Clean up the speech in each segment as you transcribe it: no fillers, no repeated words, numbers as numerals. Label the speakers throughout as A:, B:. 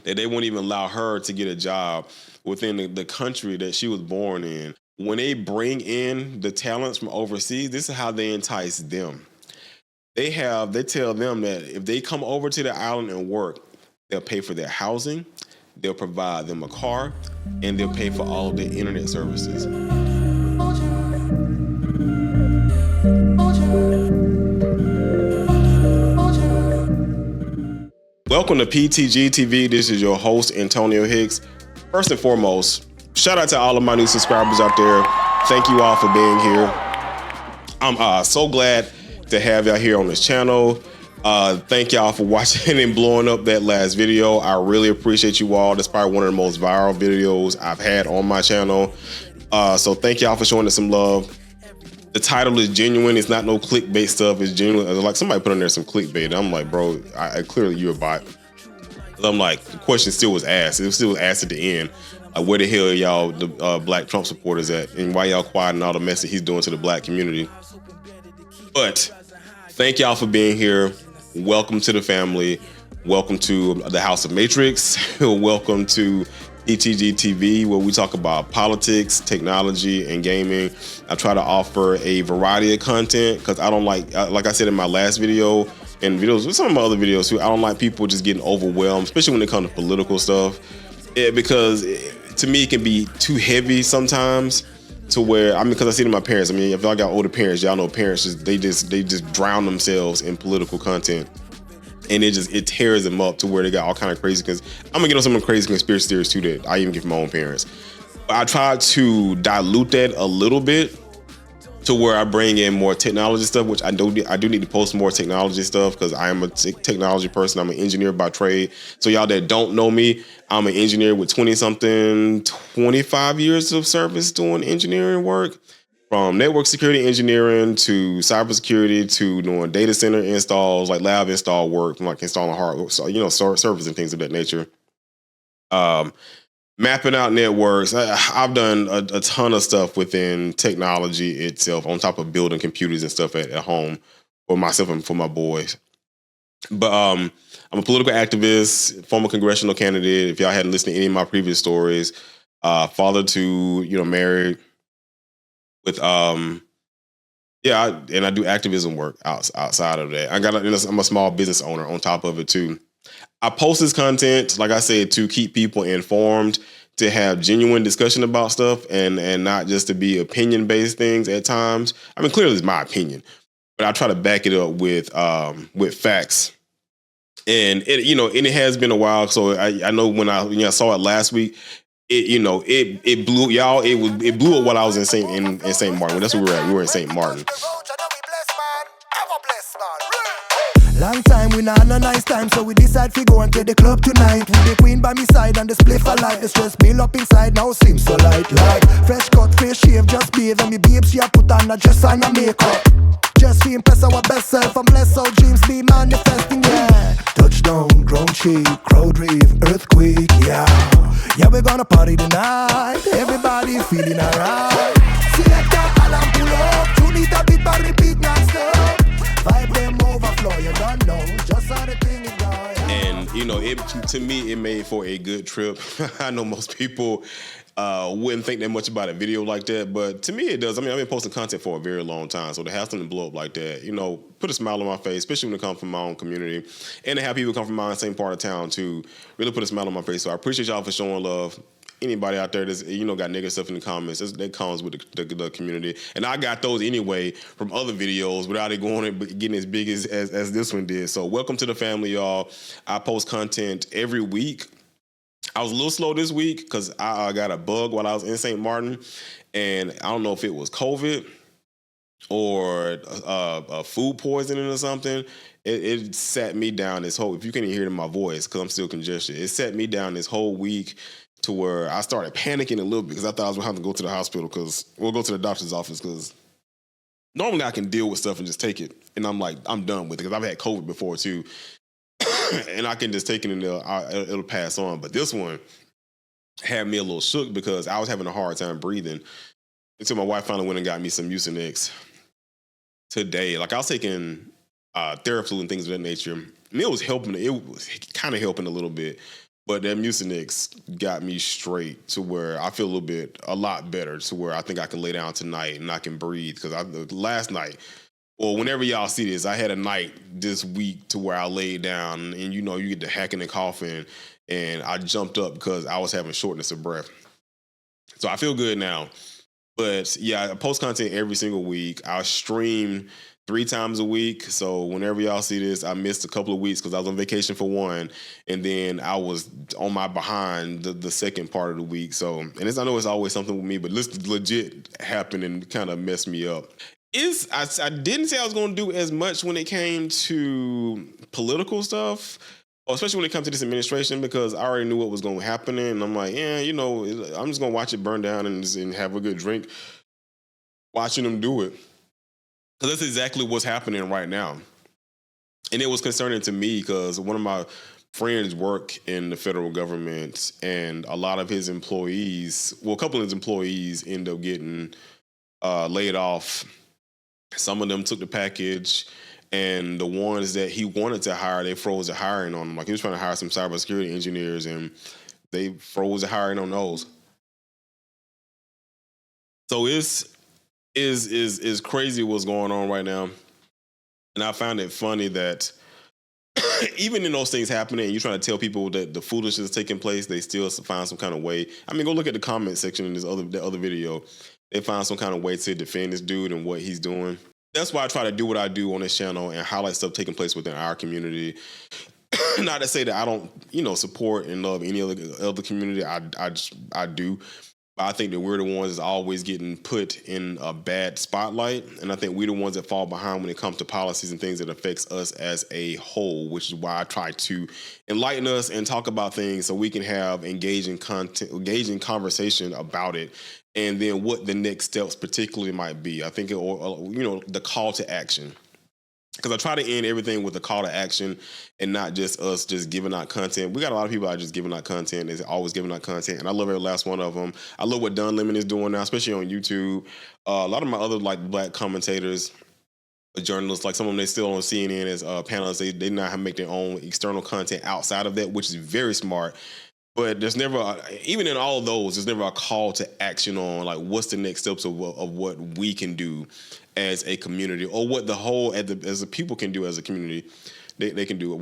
A: that they won't even allow her to get a job within the country that she was born in. When they bring in the talents from overseas, this is how they entice them. They tell them that if they come over to the island and work, they'll pay for their housing, they'll provide them a car, and they'll pay for all of their internet services. Welcome to PTG TV. This is your host, Antonio Hicks. First and foremost, shout out to all of my new subscribers out there. Thank you all for being here. I'm so glad to have y'all here on this channel. Thank y'all for watching and blowing up that last video. I really appreciate you all. That's probably one of the most viral videos I've had on my channel. So thank y'all for showing us some love. The title is genuine. It's not no clickbait stuff. It's genuine. Like somebody put in there some clickbait. I'm like, bro, clearly you're a bot. I'm like, the question still was asked. It was still asked at the end. Where the hell are y'all, the black Trump supporters at? And why y'all quiet and all the mess that he's doing to the black community? But thank y'all for being here. Welcome to the family. Welcome to the House of Matrix. Welcome to PTG TV, where we talk about politics, technology, and gaming. I try to offer a variety of content because I don't like I said in my last video and videos, some of my other videos too, I don't like people just getting overwhelmed, especially when it comes to political stuff. Because to me, it can be too heavy sometimes. To where, because I see it in my parents. If y'all got older parents, y'all know parents they just drown themselves in political content. And it tears them up to where they got all kind of crazy. Because I'm gonna get on some crazy conspiracy theories too that I even get from my own parents. But I try to dilute that a little bit to where I bring in more technology stuff, which I do need to post more technology stuff because I am a technology person. I'm an engineer by trade. So y'all that don't know me, I'm an engineer with 25 years of service doing engineering work. From network security engineering to cybersecurity to doing data center installs, like lab install work, like installing hardware, so, servers and things of that nature. Mapping out networks. I've done a ton of stuff within technology itself, on top of building computers and stuff at home for myself and for my boys. But I'm a political activist, former congressional candidate. If y'all hadn't listened to any of my previous stories, father to married. With and I do activism work outside of that. I'm a small business owner on top of it too. I post this content, like I said, to keep people informed, to have genuine discussion about stuff, and not just to be opinion based things at times. Clearly it's my opinion, but I try to back it up with facts. And it has been a while, so I know when I saw it last week. It blew y'all. It blew up while I was in Saint Martin. That's where we were at. We were in Saint Martin.
B: Long time we not no nice time, so we decide to go and play the club tonight. With the queen by my side and the spliff a light. The stress build up inside now seems so light. Like fresh cut, fresh shave, just bathe. And me babe she a put on a dress and a makeup. Just to impress our best self and bless our dreams be manifesting, yeah. Touchdown, ground shake, crowd rave, earthquake, yeah. Yeah, we're gonna party tonight. Everybody feeling alright. Select that alarm, pull up. 2 liter beat by repeat non-stop. Vibe them overflow, you don't know just how the thing is going.
A: And to me, it made for a good trip. I know most people wouldn't think that much about a video like that, but to me it does. I've been posting content for a very long time, so to have something blow up like that, put a smile on my face, especially when it comes from my own community, and to have people come from my same part of town to really put a smile on my face. So I appreciate y'all for showing love. Anybody out there that's got negative stuff in the comments, that comes with the community, and I got those anyway from other videos without it getting as big as this one did. So welcome to the family, y'all. I post content every week. I was a little slow this week because I got a bug while I was in St. Martin, and I don't know if it was COVID or food poisoning or something. It sat me down this whole. If you can't hear it in my voice because I'm still congested, it sat me down this whole week to where I started panicking a little bit because I thought I was gonna have to go to the hospital we'll go to the doctor's office because normally I can deal with stuff and just take it, and I'm done with it because I've had COVID before too. And I can just take it and it'll pass on. But this one had me a little shook because I was having a hard time breathing until my wife finally went and got me some Mucinex today. Like I was taking Theraflu and things of that nature. And it was helping. It was kind of helping a little bit. But that Mucinex got me straight to where I feel a lot better to where I think I can lay down tonight and I can breathe. Because last night, or whenever y'all see this, I had a night this week to where I laid down and you get the hacking and coughing and I jumped up because I was having shortness of breath. So I feel good now. But yeah, I post content every single week. I stream 3 times a week. So whenever y'all see this, I missed a couple of weeks because I was on vacation for one, and then I was on my behind the second part of the week. So, and I know it's always something with me, but this legit happened and kind of messed me up. I didn't say I was going to do as much when it came to political stuff, especially when it comes to this administration, because I already knew what was going to happen. And I'm like, yeah, I'm just going to watch it burn down and have a good drink watching them do it. Because that's exactly what's happening right now. And it was concerning to me because one of my friends work in the federal government and a lot of his employees, a couple of his employees end up getting laid off. Some of them took the package. And the ones that he wanted to hire, they froze the hiring on them. Like he was trying to hire some cybersecurity engineers, and they froze the hiring on those. So it's crazy what's going on right now. And I find it funny that even in those things happening, and you're trying to tell people that the foolishness is taking place, they still find some kind of way. I mean, go look at the comment section in the other video. They find some kind of way to defend this dude and what he's doing. That's why I try to do what I do on this channel and highlight stuff taking place within our community. Not to say that I don't, support and love any other community. I do. But I think that we're the ones that's always getting put in a bad spotlight. And I think we're the ones that fall behind when it comes to policies and things that affects us as a whole, which is why I try to enlighten us and talk about things so we can have engaging conversation about it. And then what the next steps particularly might be. I think, the call to action. Because I try to end everything with a call to action and not just us just giving out content. We got a lot of people out just giving out content. They're always giving out content. And I love every last one of them. I love what Don Lemon is doing now, especially on YouTube. A lot of my other black commentators, journalists, like some of them, they still on CNN as panelists. They now have make their own external content outside of that, which is very smart. But there's never, even in all of those, there's never a call to action on like what's the next steps of what we can do as a community, or what the whole as the people can do as a community. They can do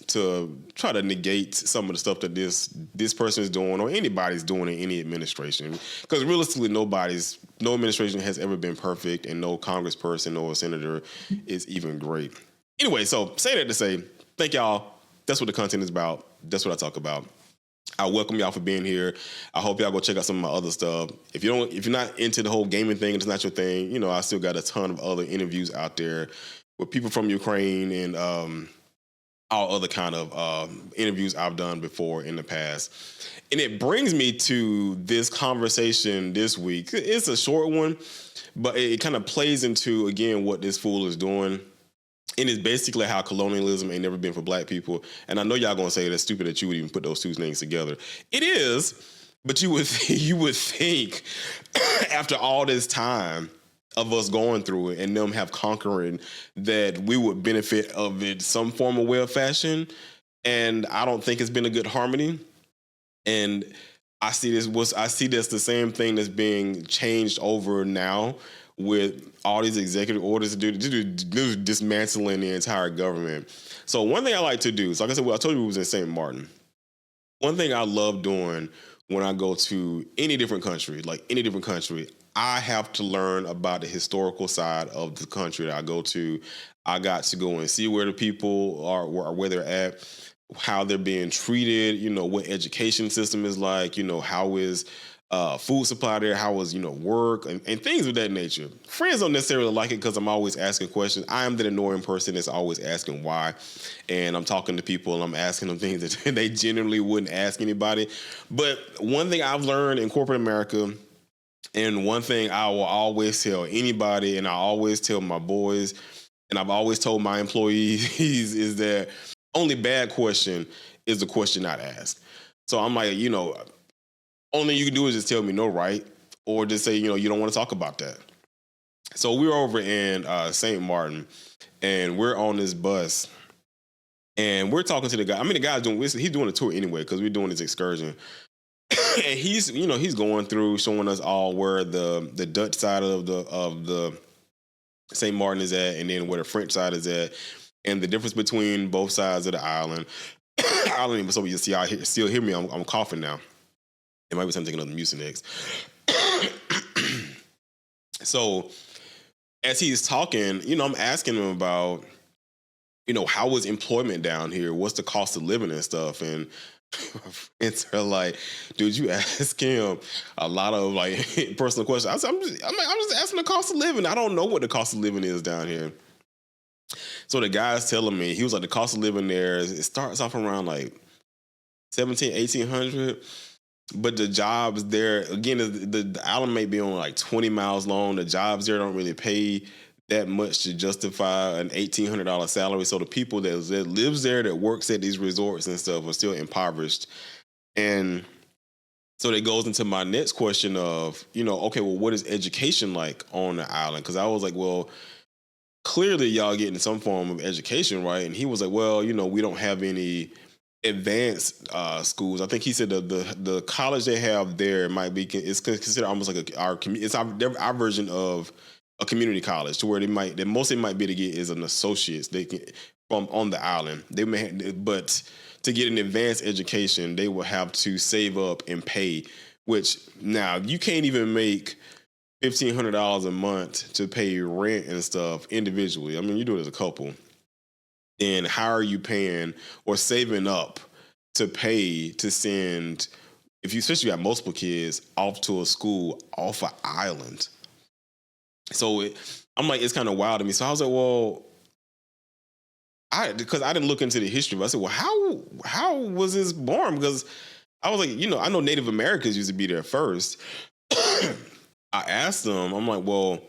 A: to try to negate some of the stuff that this person is doing or anybody's doing in any administration. Because realistically, no administration has ever been perfect, and no congressperson or senator is even great. Anyway, so say that to say, thank y'all. That's what the content is about. That's what I talk about. I welcome y'all for being here. I hope y'all go check out some of my other stuff. If you're not into the whole gaming thing, it's not your thing, I still got a ton of other interviews out there with people from Ukraine and all other kind of interviews I've done before in the past. And it brings me to this conversation this week. It's a short one, but it kind of plays into, again, what this fool is doing. And it's basically how colonialism ain't never been for black people. And I know y'all gonna say that's stupid that you would even put those two things together. It is, but you would think after all this time of us going through it and them have conquering that we would benefit of it some form of way or fashion. And I don't think it's been a good harmony. And I see this the same thing that's being changed over now with all these executive orders to do dismantling the entire government. So one thing I like to do, so like I said, I told you we was in St. Martin. One thing I love doing when I go to any different country, I have to learn about the historical side of the country that I go to. I got to go and see where the people are, where they're at, how they're being treated, what education system is like, how is food supply there, how is, work and things of that nature. Friends don't necessarily like it because I'm always asking questions. I am the annoying person that's always asking why. And I'm talking to people and I'm asking them things that they generally wouldn't ask anybody. But one thing I've learned in corporate America, and one thing I will always tell anybody, and I always tell my boys, and I've always told my employees, is that only bad question is the question not asked. So I'm like, only you can do is just tell me no, right? Or just say, you don't want to talk about that. So we're over in St. Martin, and we're on this bus, And we're talking to the guy. I mean, the guy's he's doing a tour anyway because we're doing this excursion. And he's going through showing us all where the Dutch side of the St. Martin is at, and then where the French side is at, and the difference between both sides of the island. I don't even, so you see, still hear me. I'm coughing now. It might be something taking another Mucinex. So as he's talking, I'm asking him about, how was employment down here? What's the cost of living and stuff? And friends are like, dude, you ask him a lot of like personal questions. I'm just asking the cost of living. I don't know what the cost of living is down here. So the guy's telling me, he was like, the cost of living there, it starts off around like 1800. But the jobs there, again, the island may be only like 20 miles long. The jobs there don't really pay that much to justify an $1,800 salary. So the people that lives there, that works at these resorts and stuff, are still impoverished. And so that goes into my next question of, okay, well, what is education like on the island? Because I was like, well, clearly y'all getting some form of education, right? And he was like, well, we don't have any advanced schools. I think he said the college they have there is considered almost like our version of a community college, to where the most they might be to get is an associate's from on the island. But to get an advanced education, they will have to save up and pay. Which now you can't even make $1,500 a month to pay rent and stuff individually. I mean, you do it as a couple. Then how are you paying or saving up to pay to send, if you especially got multiple kids, off to a school off an island? So I'm like, it's kind of wild to me. So I was like, well, because I didn't look into the history, but I said, well, how was this born? Because I was like, I know Native Americans used to be there first. I asked them, I'm like, well,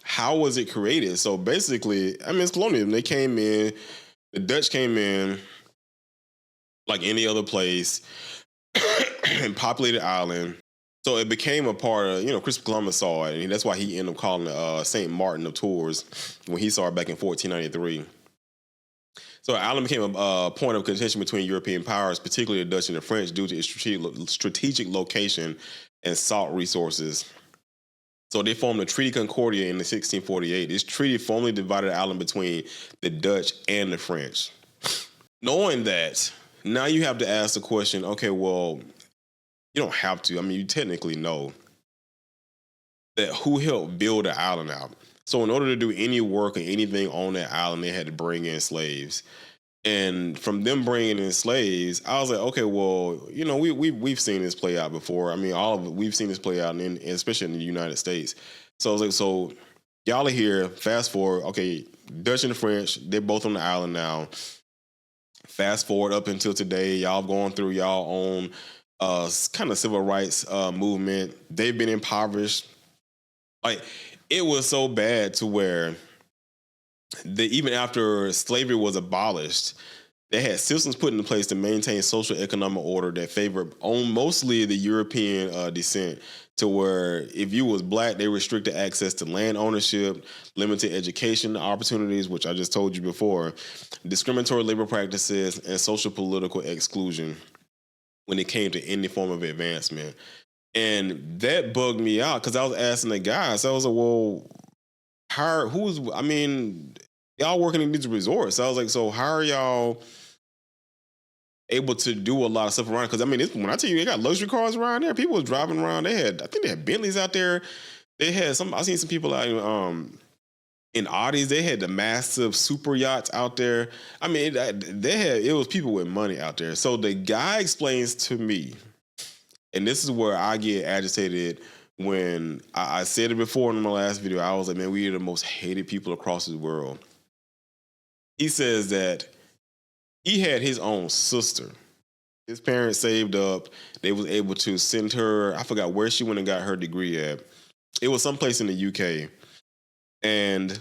A: how was it created? So basically, I mean, it's colonialism. They came in, the Dutch came in like any other place and populated the island. So it became a part of, Christopher Columbus saw it, and that's why he ended up calling it St. Martin of Tours when he saw it back in 1493. So the island became a point of contention between European powers, particularly the Dutch and the French, due to its strategic location and salt resources. So they formed the Treaty Concordia in 1648. This treaty formally divided the island between the Dutch and the French. Knowing that, now you have to ask the question, okay, well, you don't have to. I mean, you technically know that who helped build the island out. So in order to do any work or anything on that island, they had to bring in slaves. And from them bringing in slaves, I was like, okay, well, we've seen this play out before. I mean, we've seen this play out, especially in the United States. So I was like, so y'all are here. Fast forward, okay, Dutch and the French, they're both on the island now. Fast forward up until today, y'all going through y'all own kind of civil rights movement. They've been impoverished. Like, it was so bad to where even after slavery was abolished, they had systems put into place to maintain social economic order that favored mostly the European descent, to where if you was black, they restricted access to land ownership, limited education opportunities, which I just told you before, discriminatory labor practices, and social political exclusion when it came to any form of advancement. And that bugged me out because I was asking the guys, I was like, well, y'all working in these resorts. So I was like, so how are y'all able to do a lot of stuff around? Because I mean, when I tell you, they got luxury cars around there. People was driving around. I think they had Bentleys out there. They had I seen some people out in Audis. They had the massive super yachts out there. I mean, it was people with money out there. So the guy explains to me, and this is where I get agitated. When I said it before in my last video, I was like, man, we are the most hated people across the world. He says that he had his own sister. His parents saved up. They was able to send her, I forgot where she went and got her degree at. It was someplace in the UK. And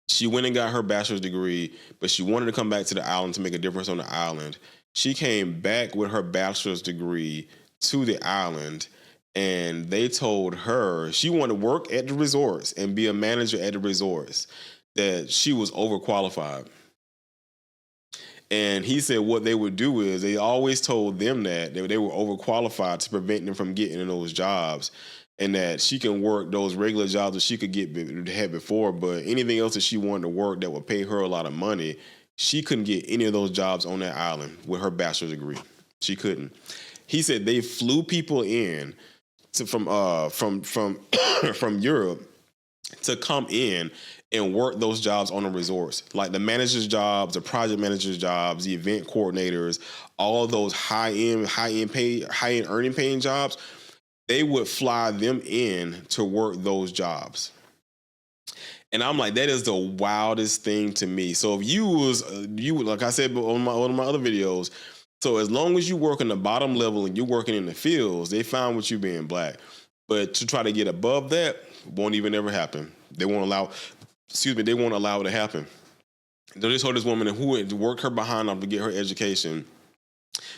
A: she went and got her bachelor's degree, but she wanted to come back to the island to make a difference on the island. She came back with her bachelor's degree to the island, and they told her she wanted to work at the resorts and be a manager at the resorts, that she was overqualified. And he said what they would do is they always told them that they were overqualified to prevent them from getting in those jobs, and that she can work those regular jobs that she could had before, but anything else that she wanted to work that would pay her a lot of money, she couldn't get any of those jobs on that island with her bachelor's degree. She couldn't. He said they flew people in from from Europe to come in and work those jobs on the resorts, like the manager's jobs, the project manager's jobs, the event coordinators, all those high end earning paying jobs. They would fly them in to work those jobs. And I'm like, that is the wildest thing to me. So if you like I said on one of my other videos, so as long as you work on the bottom level and you're working in the fields, they fine with you being black. But to try to get above that won't even ever happen. They won't allow it to happen. They just told this woman who would work her behind off to get her education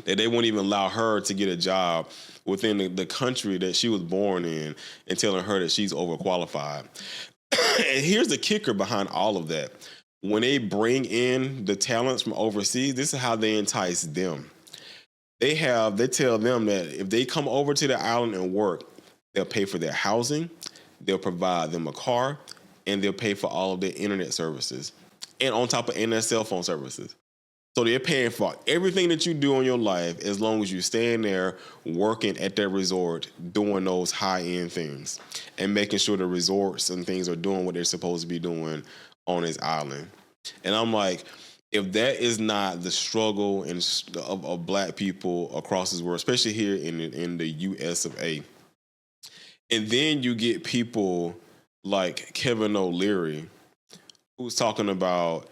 A: that they won't even allow her to get a job within the country that she was born in, and telling her that she's overqualified. And here's the kicker behind all of that. When they bring in the talents from overseas, this is how they entice them. They tell them that if they come over to the island and work, they'll pay for their housing, they'll provide them a car, and they'll pay for all of their internet services, and on top of their cell phone services. So they're paying for everything that you do in your life as long as you stay in there working at that resort, doing those high-end things and making sure the resorts and things are doing what they're supposed to be doing on this island. And I'm like, if that is not the struggle of black people across this world, especially here in the US of A, and then you get people like Kevin O'Leary, who's talking about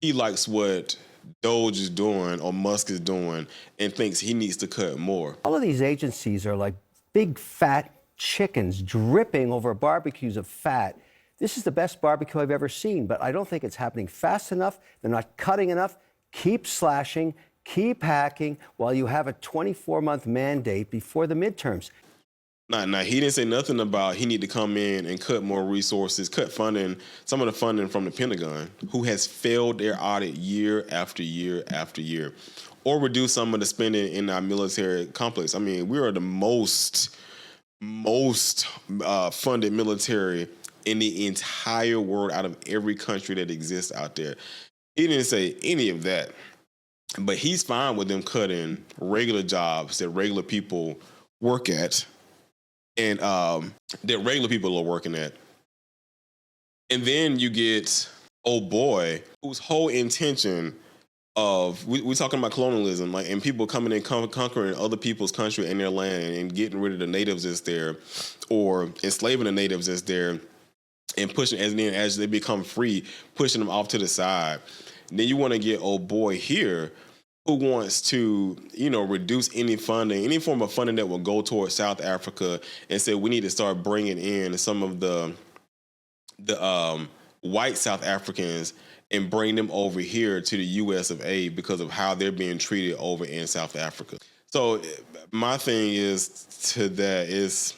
A: he likes what Doge is doing or Musk is doing and thinks he needs to cut more.
C: All of these agencies are like big fat chickens dripping over barbecues of fat. This is the best barbecue I've ever seen, but I don't think it's happening fast enough. They're not cutting enough. Keep slashing, keep hacking while you have a 24-month mandate before the midterms.
A: Now, he didn't say nothing about he need to come in and cut more resources, cut funding, some of the funding from the Pentagon, who has failed their audit year after year after year, or reduce some of the spending in our military complex. I mean, we are the most funded military in the entire world out of every country that exists out there. He didn't say any of that, but he's fine with them cutting regular jobs that regular people work at, and that regular people are working at. And then you get old boy, whose whole intention of, we're talking about colonialism, like, and people coming and conquering other people's country and their land and getting rid of the natives that's there, or enslaving the natives that's there, and pushing, as they become free, pushing them off to the side. And then you want to get old boy here, who wants to, reduce any funding, any form of funding that will go towards South Africa, and say we need to start bringing in some of the white South Africans and bring them over here to the US of A because of how they're being treated over in South Africa. So my thing is to that is,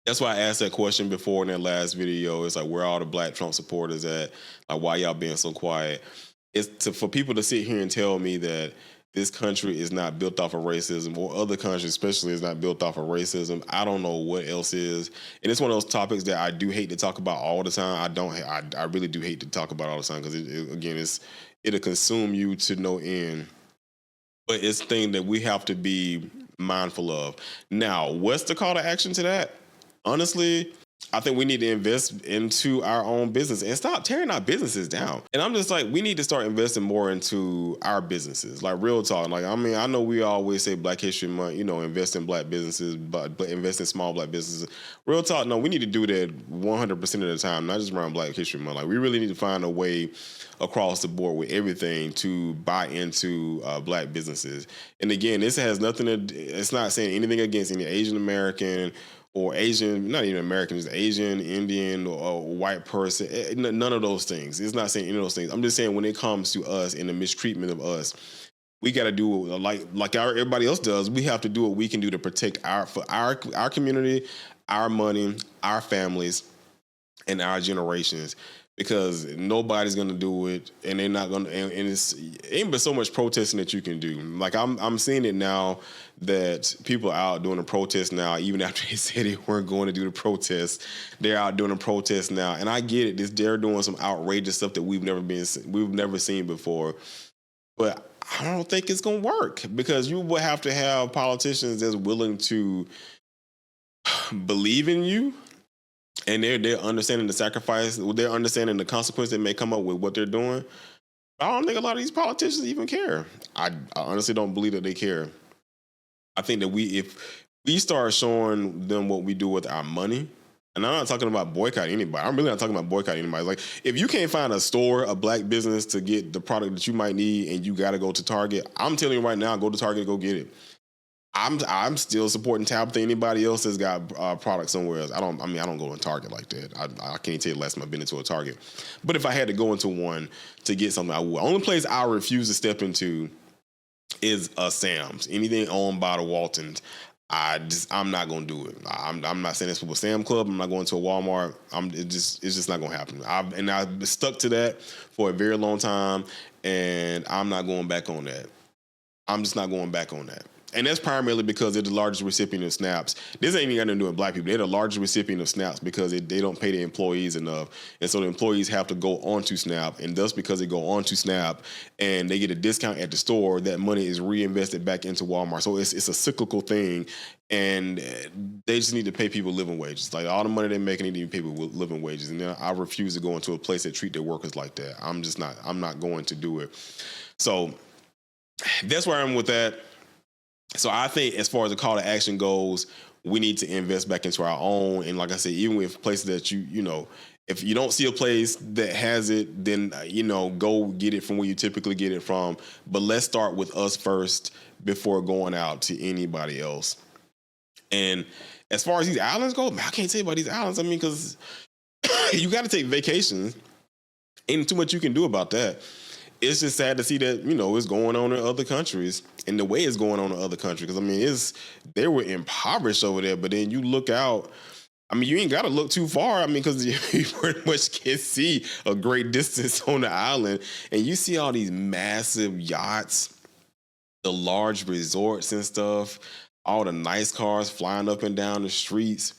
A: that's why I asked that question before in that last video. It's like, where are all the black Trump supporters at? Like, why y'all being so quiet? It's for people to sit here and tell me that this country is not built off of racism, or other countries especially is not built off of racism. I don't know what else is. And it's one of those topics that I do hate to talk about all the time. I really do hate to talk about all the time, because it'll consume you to no end. But it's a thing that we have to be mindful of. Now, what's the call to action to that? Honestly, I think we need to invest into our own business and stop tearing our businesses down. And I'm just like, we need to start investing more into our businesses. Like, real talk. Like, I mean, I know we always say Black History Month, invest in black businesses, but invest in small black businesses. Real talk, no, we need to do that 100% of the time, not just around Black History Month. Like, we really need to find a way across the board with everything to buy into black businesses. And again, this has nothing to, it's not saying anything against any Asian American or Asian, not even American, just Asian, Indian, or white person. None of those things. It's not saying any of those things. I'm just saying when it comes to us and the mistreatment of us, we got to do like everybody else does. We have to do what we can do to protect our community, our money, our families, and our generations. because nobody's gonna do it, and they're not gonna. And it's ain't but so much protesting that you can do. Like I'm seeing it now that people are out doing a protest now, even after they said they weren't going to do the protest. They're out doing a protest now, and I get it. They're doing some outrageous stuff that we've never seen before, but I don't think it's gonna work because you will have to have politicians that's willing to believe in you. And they're understanding the sacrifice, they're understanding the consequence that may come up with what they're doing. I don't think a lot of these politicians even care. I honestly don't believe that they care. I think that if we start showing them what we do with our money, and I'm not talking about boycotting anybody. I'm really not talking about boycotting anybody. Like, if you can't find a store, a black business to get the product that you might need, and you got to go to Target, I'm telling you right now, go to Target and go get it. I'm still supporting Tabitha. Anybody else that's got products somewhere else, I don't go to Target like that. I can't tell you the last time I've been into a Target. But if I had to go into one to get something, I would. Only place I refuse to step into is a Sam's. Anything owned by the Waltons, I'm not gonna do it. I'm not saying this for a Sam Club. I'm not going to a Walmart. It's just not gonna happen. I've stuck to that for a very long time, and I'm not going back on that. I'm just not going back on that. And that's primarily because they're the largest recipient of SNAPs. This ain't even got nothing to do with black people. They're the largest recipient of SNAPs because they don't pay their employees enough. And so the employees have to go onto SNAP. And thus, because they go onto SNAP and they get a discount at the store, that money is reinvested back into Walmart. So it's a cyclical thing. And they just need to pay people living wages. Like, all the money they're making, they need to pay people living wages. And I refuse to go into a place that treat their workers like that. I'm not going to do it. So that's where I'm with that. So I think as far as the call to action goes, we need to invest back into our own. And like I said, even with places that you know, if you don't see a place that has it, then, go get it from where you typically get it from. But let's start with us first before going out to anybody else. And as far as these islands go, man, I can't tell you about these islands. I mean, because you got to take vacations. Ain't too much you can do about that. It's just sad to see that, it's going on in other countries and the way it's going on in other countries. Because, I mean, they were impoverished over there. But then you look out, I mean, you ain't got to look too far. I mean, because you pretty much can see a great distance on the island. And you see all these massive yachts, the large resorts and stuff, all the nice cars flying up and down the streets.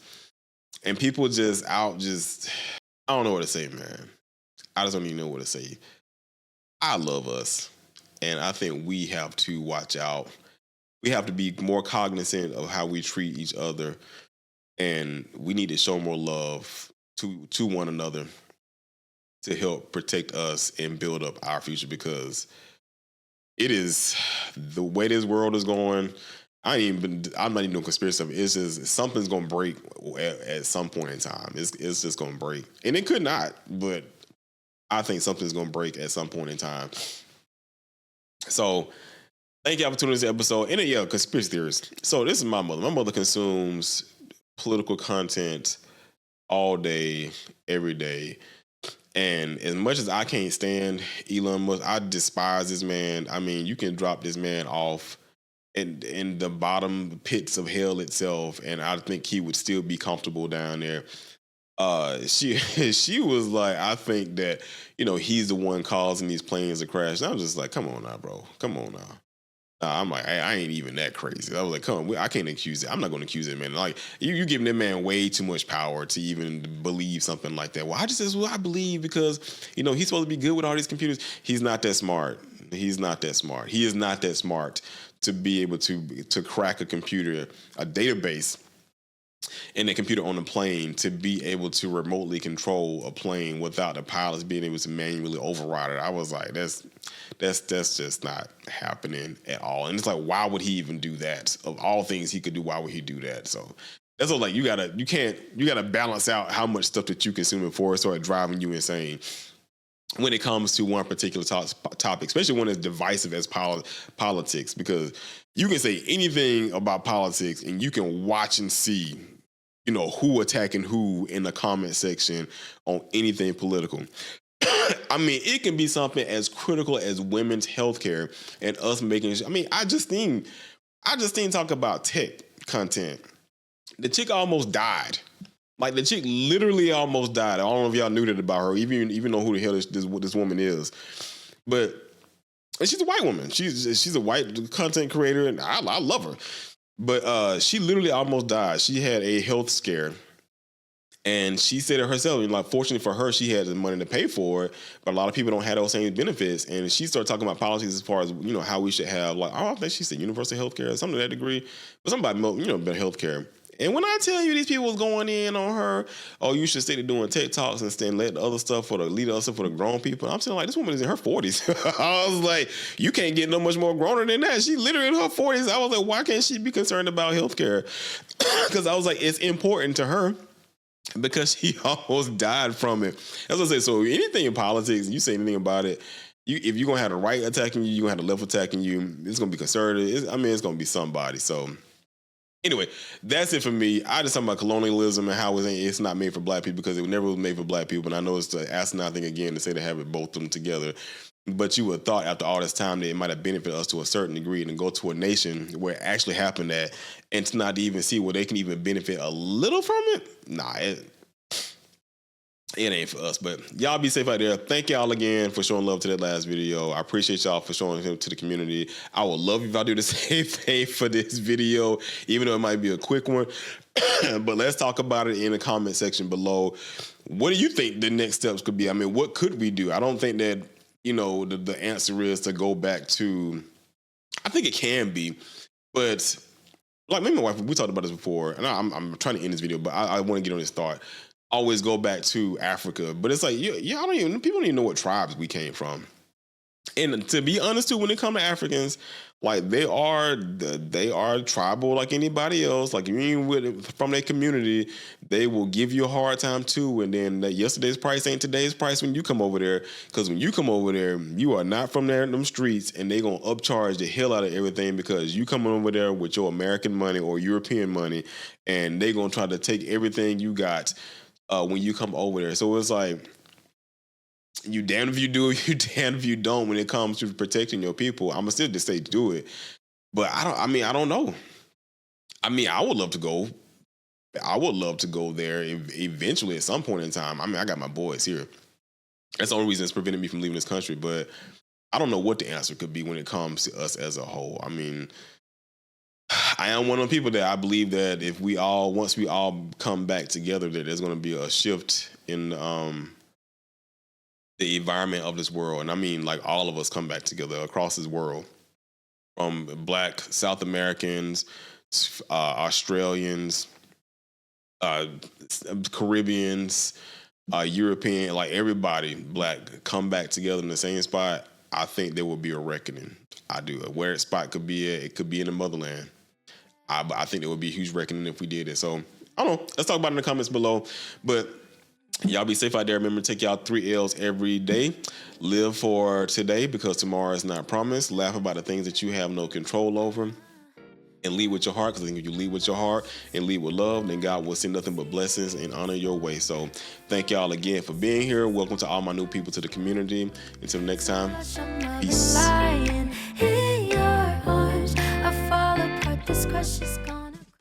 A: And people just I don't know what to say, man. I just don't even know what to say. I love us, and I think we have to watch out. We have to be more cognizant of how we treat each other, and we need to show more love to one another to help protect us and build up our future, because it is the way this world is going. I'm not even doing conspiracy stuff. It's just something's going to break at some point in time. It's just going to break, and it could not, but I think something's going to break at some point in time. So, thank y'all for tuning in to this episode. And conspiracy theories. So, this is my mother. My mother consumes political content all day, every day. And as much as I can't stand Elon Musk, I despise this man. I mean, you can drop this man off in the bottom pits of hell itself, and I think he would still be comfortable down there. She was like, I think that, he's the one causing these planes to crash. And I was just like, come on now, bro. Come on now. I'm like, I ain't even that crazy. I was like, come on, I can't accuse it. I'm not going to accuse it, man. Like, you giving that man way too much power to even believe something like that. Well, I believe because, he's supposed to be good with all these computers. He's not that smart. He's not that smart. He is not that smart to be able to crack a computer, a database, and a computer on a plane, to be able to remotely control a plane without the pilots being able to manually override it. I was like, that's just not happening at all. And it's like, why would he even do that? Of all things he could do, why would he do that? So that's all. Like, you gotta balance out how much stuff that you consume before it start driving you insane when it comes to one particular topic, especially when it's divisive as politics, because you can say anything about politics and you can watch and see, who attacking who in the comment section on anything political. I mean, it can be something as critical as women's health care and us making. I mean, I just think talk about tech content. The chick almost died Like the chick literally almost died. I don't know if y'all knew that about her, even know who the hell this woman is. But and she's a white woman. She's a white content creator, and I love her. But she literally almost died. She had a health scare. And she said it herself, like, fortunately for her, she had the money to pay for it, but a lot of people don't have those same benefits. And she started talking about policies as far as, how we should have, like, I don't think she said universal health care or something to that degree, but something about, better health care. And when I tell you these people was going in on her, oh, you should stay to doing TikToks and stay and let the other stuff for the grown people. I'm saying, like, this woman is in her 40s. I was like, you can't get no much more growner than that. She literally in her 40s. I was like, why can't she be concerned about health care? Because I was like, it's important to her. Because he almost died from it. As I say, so anything in politics, you say anything about it, if you're going to have the right attacking you, you're going to have the left attacking you, it's going to be conservative. It's going to be somebody. So anyway, that's it for me. I just talk about colonialism and how it's not made for black people because it never was made for black people. And I know it's the asinine thing again to say to have it both of them together. But you would have thought after all this time that it might have benefited us to a certain degree and go to a nation where it actually happened at and to not even see where they can even benefit a little from it. Nah, it ain't for us. But y'all be safe out there. Thank y'all again for showing love to that last video. I appreciate y'all for showing it to the community. I would love if y'all do the same thing for this video, even though it might be a quick one. But let's talk about it in the comment section below. What do you think the next steps could be? I mean, what could we do? I don't think that the answer is to go back to, I think it can be, but like me and my wife, we talked about this before, and I'm trying to end this video, but I want to get on this thought. Always go back to Africa, but it's like, people don't even know what tribes we came from. And to be honest too, when it comes to Africans, like they are tribal like anybody else. Like if you ain't from their community, they will give you a hard time too. And then yesterday's price ain't today's price when you come over there. Because when you come over there, you are not from there in them streets, and they gonna upcharge the hell out of everything because you coming over there with your American money or European money, and they gonna try to take everything you got when you come over there. So it's like, you damn if you do, you damn if you don't when it comes to protecting your people. I'm gonna still just say do it. But I don't know. I mean, I would love to go. I would love to go there eventually at some point in time. I mean, I got my boys here. That's the only reason it's preventing me from leaving this country. But I don't know what the answer could be when it comes to us as a whole. I mean, I am one of the people that I believe that once we all come back together, that there's going to be a shift in the environment of this world. And I mean, like, all of us come back together across this world, from Black South Americans, Australians, Caribbeans, European, like everybody Black come back together in the same spot. I think there will be a reckoning. I do. Where that spot could be at, it could be in the motherland. I think there would be a huge reckoning if we did it. So I don't know. Let's talk about it in the comments below. But y'all be safe out there. Remember to take y'all 3 L's every day. Live for today because tomorrow is not promised. Laugh about the things that you have no control over. And lead with your heart, because I think if you lead with your heart and lead with love, then God will send nothing but blessings and honor your way. So thank y'all again for being here. Welcome to all my new people to the community. Until next time, peace.